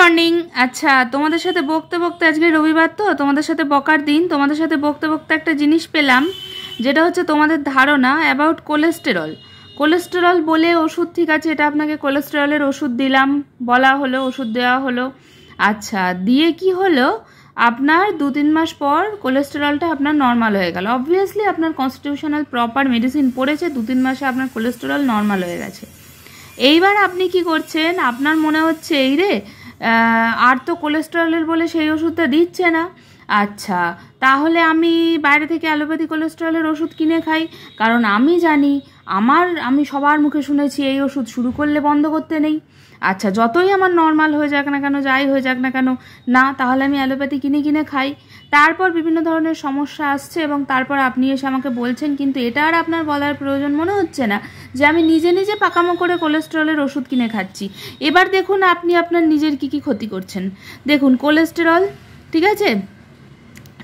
Morning. আচ্ছা, তোমাদের সাথে বকতে বকতে আজকে রবিবার তো তোমাদের সাথে বকার দিন। তোমাদের সাথে বকতে বকতে একটা জিনিস পেলাম, যেটা হচ্ছে তোমাদের ধারণা অ্যাবাউট কোলেস্টেরল। কোলেস্টেরল বলে ওষুধ, ঠিক আছে, এটা আপনাকে কোলেস্টেরলের ওষুধ দিলাম, বলা হলো, ওষুধ দেওয়া হলো। আচ্ছা, দিয়ে কি হলো, আপনার 2-3 মাস পর কোলেস্টেরলটা আপনার নর্মাল হয়ে গেল। অবভিয়াসলি আপনার কনস্টিটিউশনাল প্রপার মেডিসিন পড়েছে, 2-3 মাসে আপনার কোলেস্টেরল নর্মাল হয়ে গেছে। এইবার আপনি কি করছেন, আপনার মনে হচ্ছে এই রে আর তো কোলেস্টেরলের বলে সেই ওষুধটা দিচ্ছে না, আচ্ছা তাহলে আমি বাইরে থেকে অ্যালোপ্যাথি কোলেস্টেরলের ওষুধ কিনে খাই। কারণ আমি জানি, আমি সবার মুখে শুনেছি এই ওষুধ শুরু করলে বন্ধ করতে নেই। আচ্ছা, যতই আমার নর্মাল হয়ে যাক না কেন, যাই হয়ে যাক না কেন, না তাহলে আমি অ্যালোপ্যাথি কিনে খাই। তারপর বিভিন্ন ধরনের সমস্যা আসছে এবং তারপর আপনি এসে আমাকে বলছেন, কিন্তু এটা আর আপনার বলার প্রয়োজন মনে হচ্ছে না যে আমি নিজে নিজে পাকামো করে কোলেস্টেরলের ওষুধ কিনে খাচ্ছি। এবার দেখুন আপনি আপনার নিজের কি ক্ষতি করছেন। দেখুন কোলেস্টেরল, ঠিক আছে,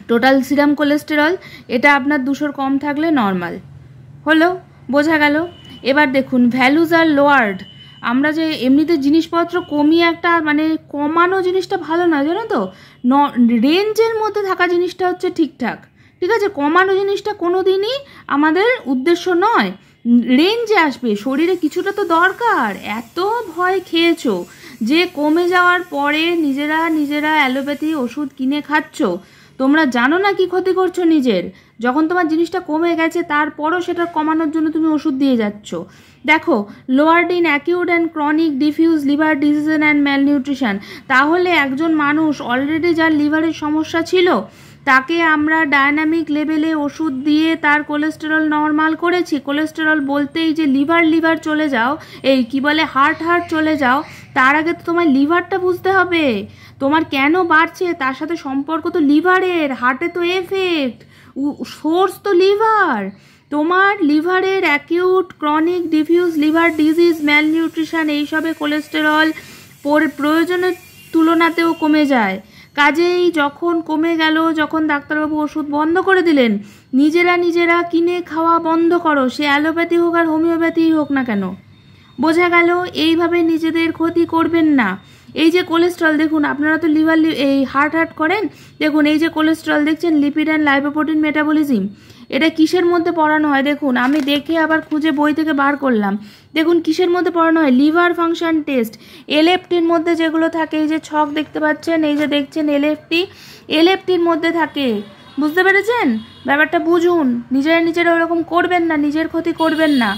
টোটাল সিরাম কোলেস্টেরল এটা আপনার 200 কম থাকলে নর্মাল হলো, বোঝা গেল। এবার দেখুন ভ্যালুজ আর লোয়ার্ড। আমরা যে এমনিতে জিনিসপত্র কমিয়ে একটা মানে কমানো জিনিসটা ভালো নয়, জানো তো, রেঞ্জের মধ্যে থাকা জিনিসটা হচ্ছে ঠিকঠাক, ঠিক আছে। কমানো জিনিসটা কোনো দিনই আমাদের উদ্দেশ্য নয়, রেঞ্জে আসবে, শরীরে কিছুটা তো দরকার। এত ভয় খেয়েছো যে কমে যাওয়ার পরে নিজেরা অ্যালোপ্যাথি ওষুধ কিনে খাচ্ছ, তোমরা জানো না কি ক্ষতি করছো নিজের। যখন তোমার জিনিসটা কমে গেছে তারপরও সেটা কমানোর জন্য তুমি ওষুধ দিয়ে যাচ্ছ। দেখো, lowered in acute and chronic diffuse liver disease and malnutrition. তাহলে একজন মানুষ অলরেডি যার লিভারের সমস্যা ছিল, তাকে আমরা ডায়নামিক লেভেলে ওষুধ দিয়ে তার কোলেস্টেরল নর্মাল করেছি। কোলেস্টেরল বলতেই যে লিভার চলে যাও, এই কি বলে হার্ট চলে যাও, তার আগে তো তোমার লিভারটা বুঝতে হবে। তোমার কেন বাড়ছে তার সাথে সম্পর্ক তো লিভারের, হার্টে তো এফেক্ট, সোর্স তো লিভার। তোমার লিভারের acute chronic diffuse liver disease malnutrition এইসবে কোলেস্টেরল প্রয়োজনের তুলনাতেও কমে যায়। কাজেই যখন কমে গেল, যখন ডাক্তারবাবু ওষুধ বন্ধ করে দিলেন, নিজেরা কিনে খাওয়া বন্ধ করো, সে অ্যালোপ্যাথি হোক আর হোমিওপ্যাথি হোক না কেন। বোঝা গেল, এইভাবে নিজেদের ক্ষতি করবেন না। এই যে কোলেস্ট্রল দেখুন, আপনারা তো এই হার্ট করেন, দেখুন এই যে কোলেস্ট্রল দেখছেন, লিপিড অ্যান্ড লাইপোপ্রোটিন মেটাবলিজম, এটা কিসের মধ্যে পড়ানো হয় দেখুন, আমি দেখে আবার খুঁজে বই থেকে বার করলাম। দেখুন কিসের মধ্যে পড়ানো হয়, লিভার ফাংশন টেস্ট। এলএফটির মধ্যে যেগুলো থাকে, এই যে ছক দেখতে পাচ্ছেন, এই যে দেখছেন এলএফটির মধ্যে থাকে। বুঝতে পেরেছেন ব্যাপারটা? বুঝুন, নিজেরা ওরকম করবেন না, নিজের ক্ষতি করবেন না।